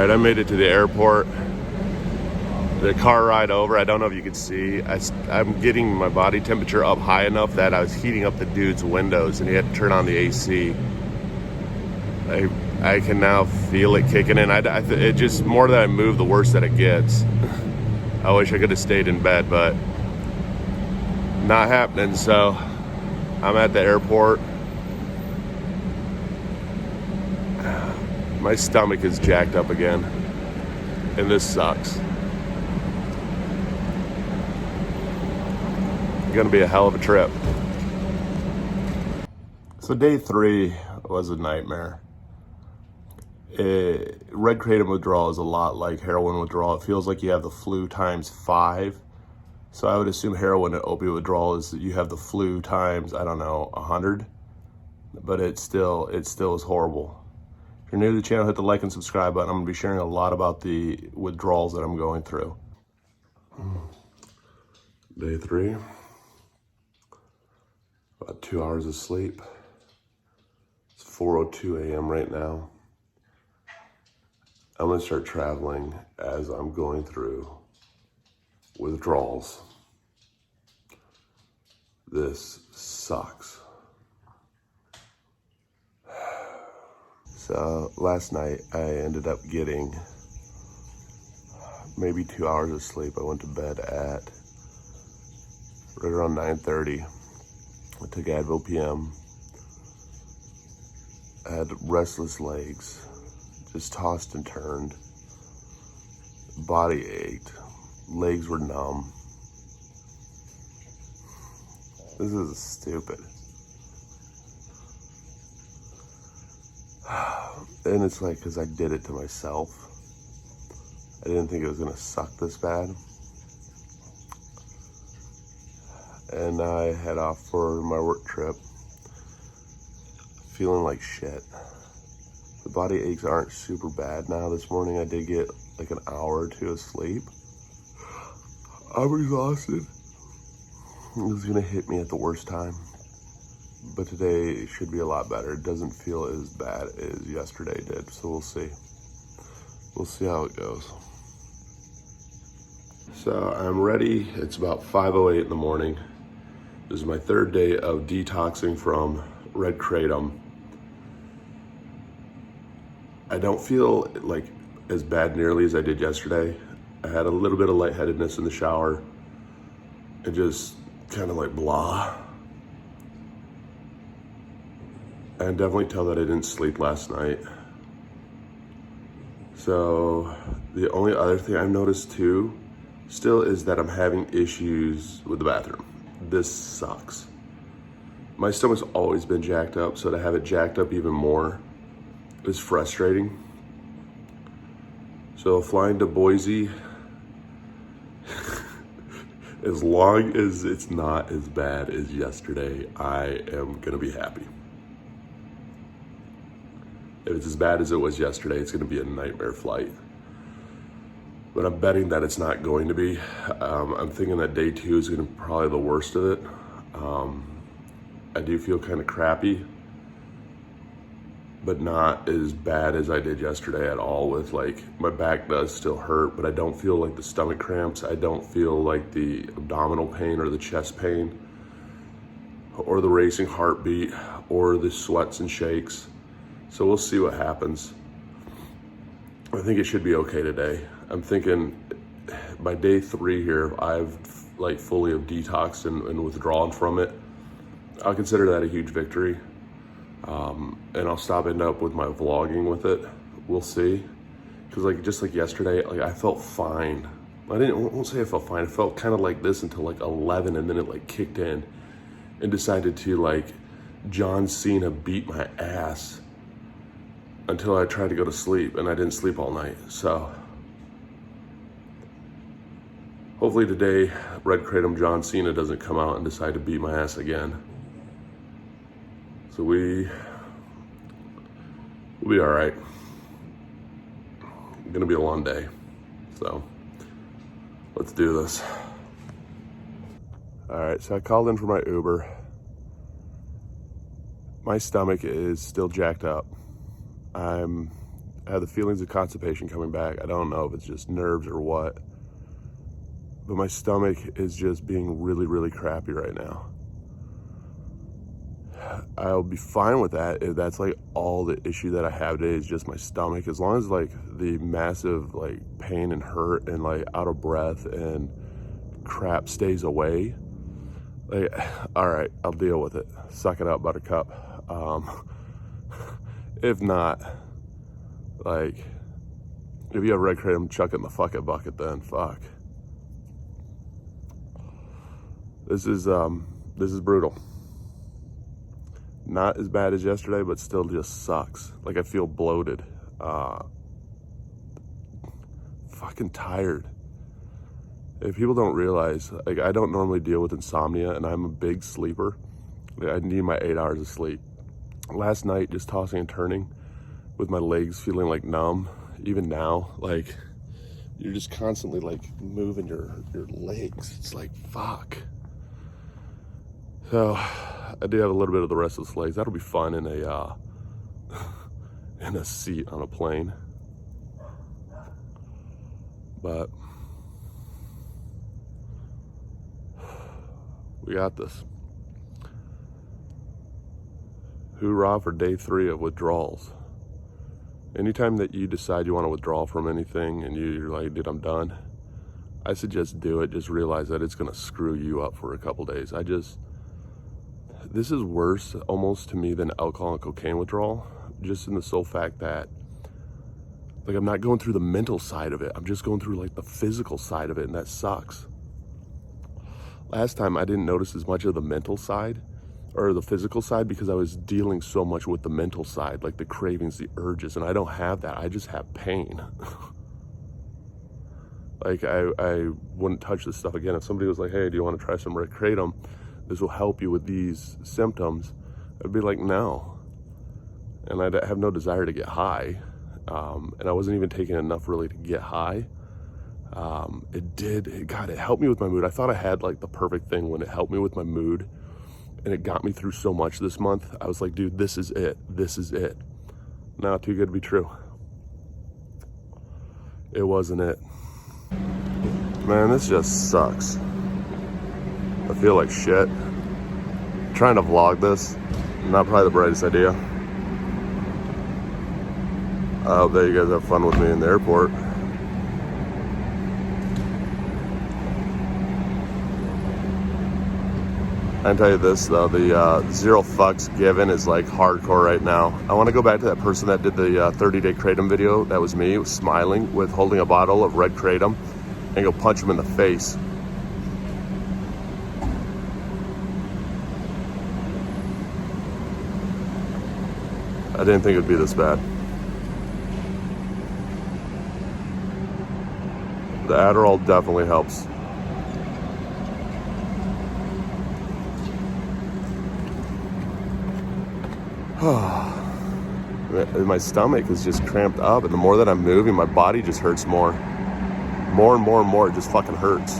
right, I made it to the airport. The car ride over, I don't know if you can see, I'm getting my body temperature up high enough that I was heating up the dude's windows and he had to turn on the AC. I can now feel it kicking in. It just, more that I move, the worse that it gets. I wish I could have stayed in bed, but not happening. So I'm at the airport. My stomach is jacked up again, and this sucks. It's gonna be a hell of a trip. So day 3 was a nightmare. Red Kratom withdrawal is a lot like heroin withdrawal. It feels like you have the flu times 5. So I would assume heroin and opiate withdrawal is that you have the flu times, I don't know, 100. But it still is horrible. If you're new to the channel, hit the like and subscribe button. I'm gonna be sharing a lot about the withdrawals that I'm going through. Day 3. About 2 hours of sleep. It's 4:02 a.m. right now. I'm gonna start traveling as I'm going through withdrawals. This sucks. So last night I ended up getting maybe 2 hours of sleep. I went to bed at right around 9:30. I took Advil PM. I had restless legs. Just tossed and turned. Body ached. Legs were numb. This is stupid. And it's like, because I did it to myself. I didn't think it was gonna suck this bad. And I head off for my work trip, feeling like shit. The body aches aren't super bad now. This morning I did get like an hour or 2 of sleep. I'm exhausted. It was gonna hit me at the worst time. But today it should be a lot better. It doesn't feel as bad as yesterday did, so we'll see. We'll see how it goes. So I'm ready. It's about 5:08 in the morning. This is my 3rd day of detoxing from Red Kratom. I don't feel like as bad nearly as I did yesterday. I had a little bit of lightheadedness in the shower and just kind of like blah. I can definitely tell that I didn't sleep last night. So the only other thing I've noticed too still is that I'm having issues with the bathroom. This sucks. My stomach's always been jacked up, so to have it jacked up even more is frustrating. So flying to Boise, as long as it's not as bad as yesterday, I am gonna be happy. If it's as bad as it was yesterday, it's gonna be a nightmare flight. But I'm betting that it's not going to be. I'm thinking that day 2 is gonna be probably the worst of it. I do feel kind of crappy, but not as bad as I did yesterday at all. With like, my back does still hurt, but I don't feel like the stomach cramps. I don't feel like the abdominal pain or the chest pain or the racing heartbeat or the sweats and shakes. So we'll see what happens. I think it should be okay today. I'm thinking by day 3 here, I've like fully have detoxed and withdrawn from it. I'll consider that a huge victory. And I'll end up with my vlogging with it. We'll see. Cause like, just like yesterday, like I felt fine. I won't say I felt fine. I felt kind of like this until like 11, and then it like kicked in and decided to like John Cena beat my ass until I tried to go to sleep, and I didn't sleep all night. So hopefully today, Red Kratom John Cena doesn't come out and decide to beat my ass again. So we'll be all right. It's gonna be a long day, so let's do this. All right, so I called in for my Uber. My stomach is still jacked up. I'm I have the feelings of constipation coming back. I don't know if it's just nerves or what, but my stomach is just being really, really crappy right now. I'll be fine with that if that's like all the issue that I have today is just my stomach. As long as like the massive like pain and hurt and like out of breath and crap stays away, like, all right, I'll deal with it. Suck it up, buttercup. If not, like, if you have red kratom, chuck it in the fuck it bucket then. Fuck. This is brutal. Not as bad as yesterday, but still just sucks. Like, I feel bloated. Fucking tired. If people don't realize, like, I don't normally deal with insomnia, and I'm a big sleeper. Like, I need my 8 hours of sleep. Last night, just tossing and turning with my legs feeling like numb. Even now, like, you're just constantly like moving your legs. It's like, fuck. So I do have a little bit of the restless legs. That'll be fun in a in a seat on a plane. But we got this. Hoorah for day 3 of withdrawals. Anytime that you decide you want to withdraw from anything and you're like, dude, I'm done, I suggest do it. Just realize that it's going to screw you up for a couple days. This is worse almost to me than alcohol and cocaine withdrawal, just in the sole fact that, like, I'm not going through the mental side of it. I'm just going through like the physical side of it, and that sucks. Last time I didn't notice as much of the mental side or the physical side because I was dealing so much with the mental side, like the cravings, the urges, and I don't have that. I just have pain. Like, I wouldn't touch this stuff again. If somebody was like, hey, do you want to try some red kratom? This will help you with these symptoms. I'd be like, no. And I'd have no desire to get high. And I wasn't even taking enough really to get high. It helped me with my mood. I thought I had like the perfect thing when it helped me with my mood. And it got me through so much this month. I was like, dude, this is it. This is it. Not too good to be true. It wasn't it. Man, this just sucks. I feel like shit. Trying to vlog this, not probably the brightest idea. I hope that you guys have fun with me in the airport. I can tell you this though, the zero fucks given is like hardcore right now. I want to go back to that person that did the 30-day Kratom video. That was me, smiling with holding a bottle of red Kratom, and go punch him in the face. I didn't think it'd be this bad. The Adderall definitely helps. My stomach is just cramped up, and the more that I'm moving, my body just hurts more. More and more and more, it just fucking hurts.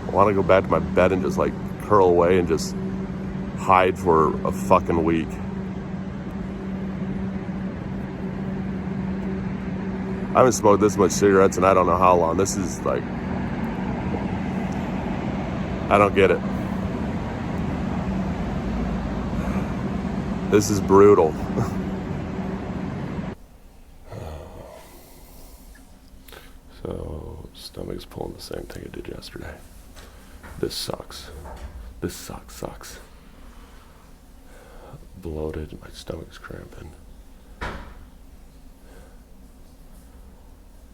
I want to go back to my bed and just like curl away and just hide for a fucking week. I haven't smoked this much cigarettes and I don't know how long. This is like, I don't get it. This is brutal. So, stomach's pulling the same thing it did yesterday. This sucks. This sucks. Bloated, my stomach's cramping.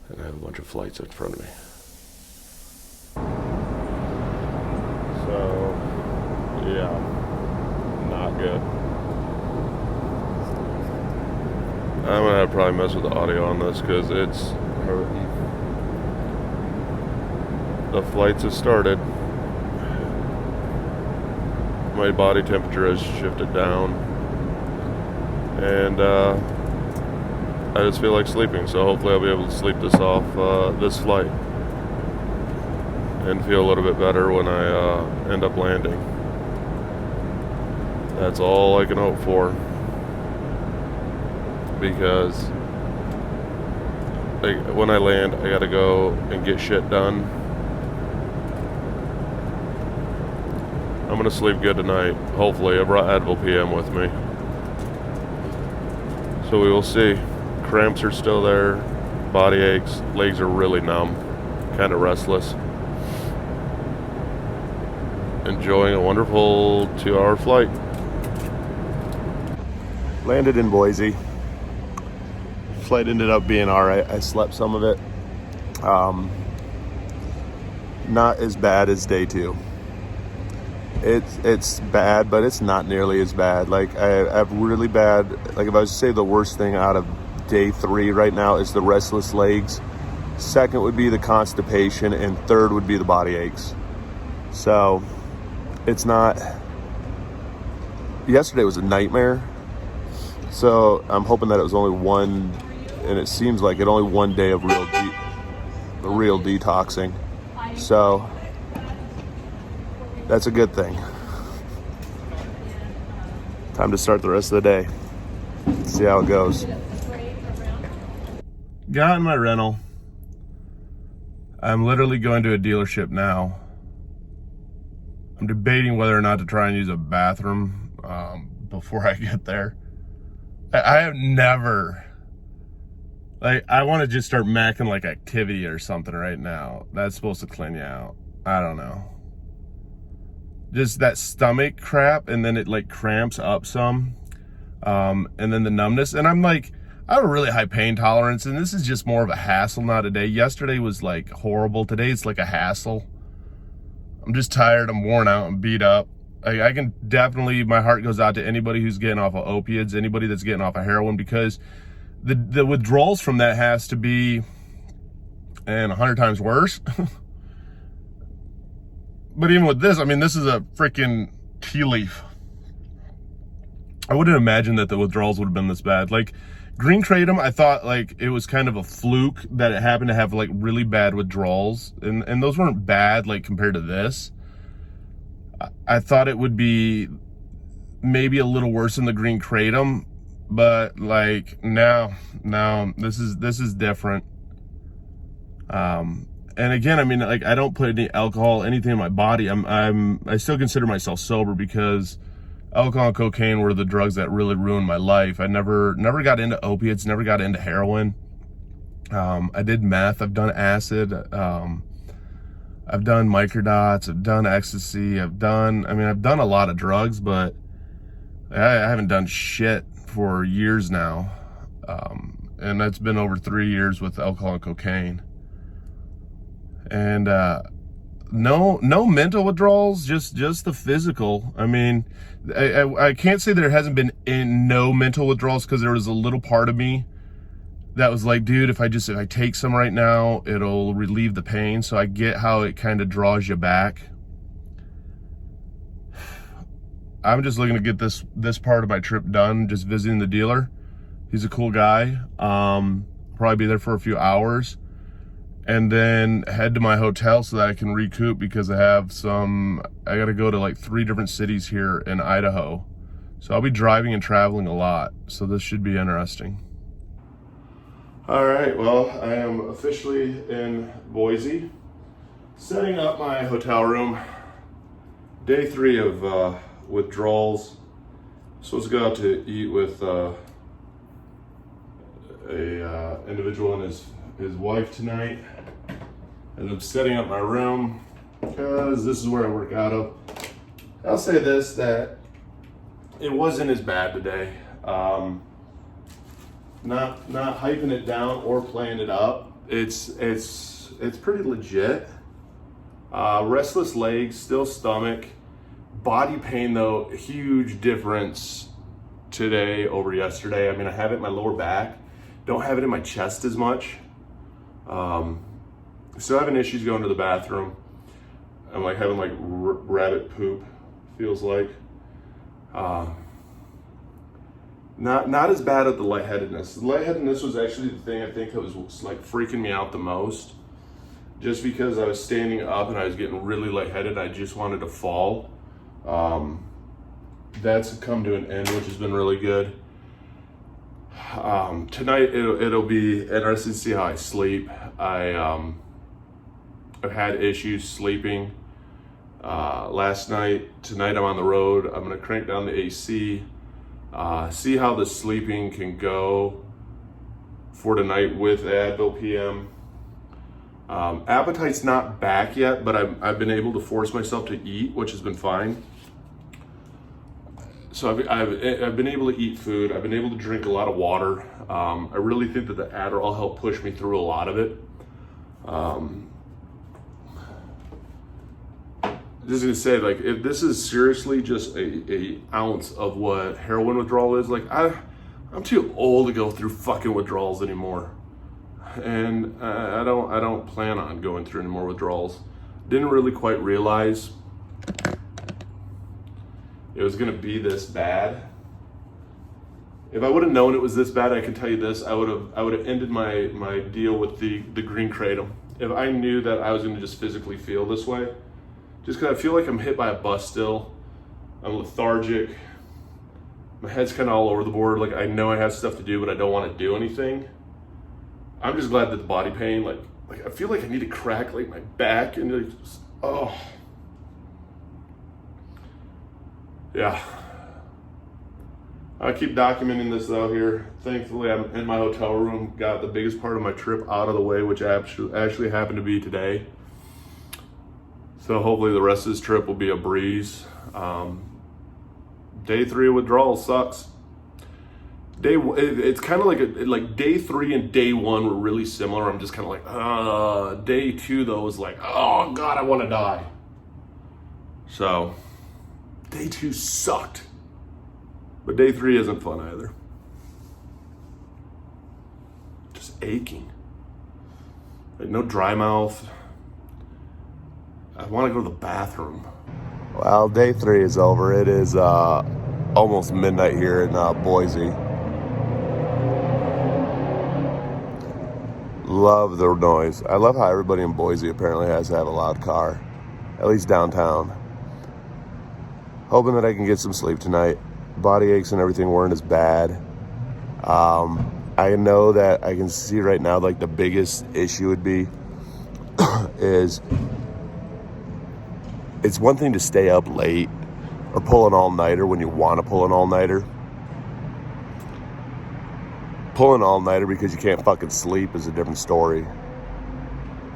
And I have a bunch of flights in front of me. So, yeah, not good. I'm gonna have to probably mess with the audio on this because it's hurting. The flights have started. My body temperature has shifted down. And I just feel like sleeping, so hopefully I'll be able to sleep this off this flight and feel a little bit better when I end up landing. That's all I can hope for. because like when I land, I gotta go and get shit done. I'm gonna sleep good tonight. Hopefully, I brought Advil PM with me, so we will see. Cramps are still there, body aches, legs are really numb, kind of restless. Enjoying a wonderful 2-hour flight. Landed in Boise. Flight ended up being all right. I slept some of it. Not as bad as day 2. It's bad, but it's not nearly as bad. Like I have really bad. Like if I was to say the worst thing out of day 3 right now is the restless legs. Second would be the constipation, and third would be the body aches. So it's not. Yesterday was a nightmare. So I'm hoping that it was only one, and it seems like it only one day of real detoxing. So that's a good thing. Time to start the rest of the day. See how it goes. Got in my rental. I'm literally going to a dealership now. I'm debating whether or not to try and use a bathroom before I get there. I have never, like, I want to just start macking like activity or something right now. That's supposed to clean you out. I don't know. Just that stomach crap, and then it like cramps up some, and then the numbness. And I'm like, I have a really high pain tolerance, and this is just more of a hassle now today. Yesterday was like horrible. Today it's like a hassle. I'm just tired. I'm worn out and beat up. I can definitely, my heart goes out to anybody who's getting off of opiates, anybody that's getting off of heroin, because the withdrawals from that has to be, and 100 times worse. But even with this, I mean, this is a freaking tea leaf. I wouldn't imagine that the withdrawals would have been this bad. Like green kratom, I thought like it was kind of a fluke that it happened to have like really bad withdrawals, and those weren't bad like compared to this. I thought it would be maybe a little worse than the green kratom, but like now this is different. And again, I mean, like I don't put any alcohol, anything in my body. I still consider myself sober because alcohol and cocaine were the drugs that really ruined my life. I never got into opiates, never got into heroin. I did meth, I've done acid, I've done microdots, I've done ecstasy, I've done a lot of drugs, but I haven't done shit for years now. And that's been over 3 years with alcohol and cocaine. And no mental withdrawals, just the physical. I mean, I can't say there hasn't been no mental withdrawals, because there was a little part of me that was like, dude, if I take some right now, it'll relieve the pain. So I get how it kind of draws you back. I'm just looking to get this part of my trip done, just visiting the dealer. He's a cool guy. Probably be there for a few hours, and then head to my hotel so that I can recoup, because I gotta go to like 3 different cities here in Idaho. So I'll be driving and traveling a lot. So this should be interesting. All right, well, I am officially in Boise, setting up my hotel room. Day 3 of withdrawals. Supposed to go out to eat with a individual and his wife tonight. And I'm setting up my room because this is where I work out of. I'll say this, that it wasn't as bad today. Not hyping it down or playing it up. It's pretty legit. Restless legs, still stomach. Body pain though, huge difference today over yesterday. I mean, I have it in my lower back. Don't have it in my chest as much. Still having issues going to the bathroom. I'm like having like rabbit poop, feels like. Not as bad as the lightheadedness. The lightheadedness was actually the thing I think that was like freaking me out the most. Just because I was standing up and I was getting really lightheaded, I just wanted to fall. That's come to an end, which has been really good. Tonight it'll be interesting to see how I sleep. I've had issues sleeping last night. Tonight I'm on the road. I'm gonna crank down the AC, see how the sleeping can go for tonight with Advil PM. Appetite's not back yet, but I've been able to force myself to eat, which has been fine. So I've been able to eat food. I've been able to drink a lot of water. I really think that the Adderall helped push me through a lot of it. Just gonna say, like, if this is seriously just a ounce of what heroin withdrawal is, like, I'm too old to go through fucking withdrawals anymore, and I don't plan on going through any more withdrawals. Didn't really quite realize it was gonna be this bad. If I would have known it was this bad, I can tell you this: I would have ended my deal with the green Kratom. If I knew that I was gonna just physically feel this way, just because I feel like I'm hit by a bus still. I'm lethargic. My head's kind of all over the board. Like, I know I have stuff to do, but I don't want to do anything. I'm just glad that the body pain, like I feel like I need to crack like my back and like, just, oh. Yeah. I keep documenting this though here. Thankfully, I'm in my hotel room, got the biggest part of my trip out of the way, which actually happened to be today. So hopefully the rest of this trip will be a breeze. Day 3 of withdrawal sucks. It's kind of like day 3 and day 1 were really similar. I'm just kind of like, day 2 though was like, oh God, I want to die. So day 2 sucked, but day 3 isn't fun either. Just aching, like no dry mouth. I want to go to the bathroom. Well, day 3 is over. It is almost midnight here in Boise. Love the noise. I love how everybody in Boise apparently has to have a loud car, at least downtown. Hoping that I can get some sleep tonight. Body aches and everything weren't as bad. I know that I can see right now, like, the biggest issue would be is it's one thing to stay up late or pull an all-nighter when you want to pull an all-nighter. Pulling an all-nighter because you can't fucking sleep is a different story.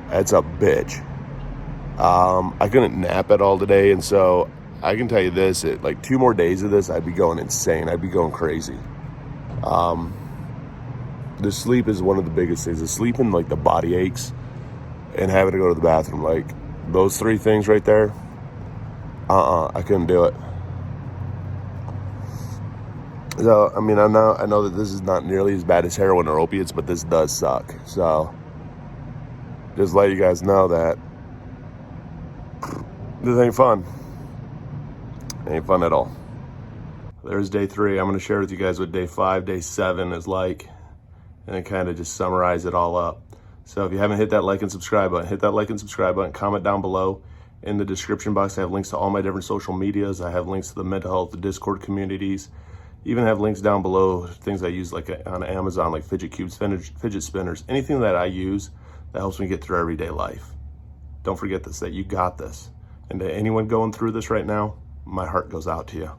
That's a bitch. I couldn't nap at all today, and so I can tell you this, like 2 more days of this, I'd be going insane. I'd be going crazy. The sleep is one of the biggest things. The sleep and like the body aches and having to go to the bathroom, like those 3 things right there, I couldn't do it. So, I mean, I know that this is not nearly as bad as heroin or opiates, but this does suck. So, just let you guys know that this ain't fun. It ain't fun at all. There's day 3. I'm going to share with you guys what day 5, day 7 is like, and then kind of just summarize it all up. So if you haven't hit that like and subscribe button, hit that like and subscribe button. Comment down below. In the description box, I have links to all my different social medias. I have links to the mental health, the Discord communities. Even have links down below, things I use like on Amazon, like fidget cubes, fidget spinners, anything that I use that helps me get through everyday life. Don't forget this, that you got this. And to anyone going through this right now, my heart goes out to you.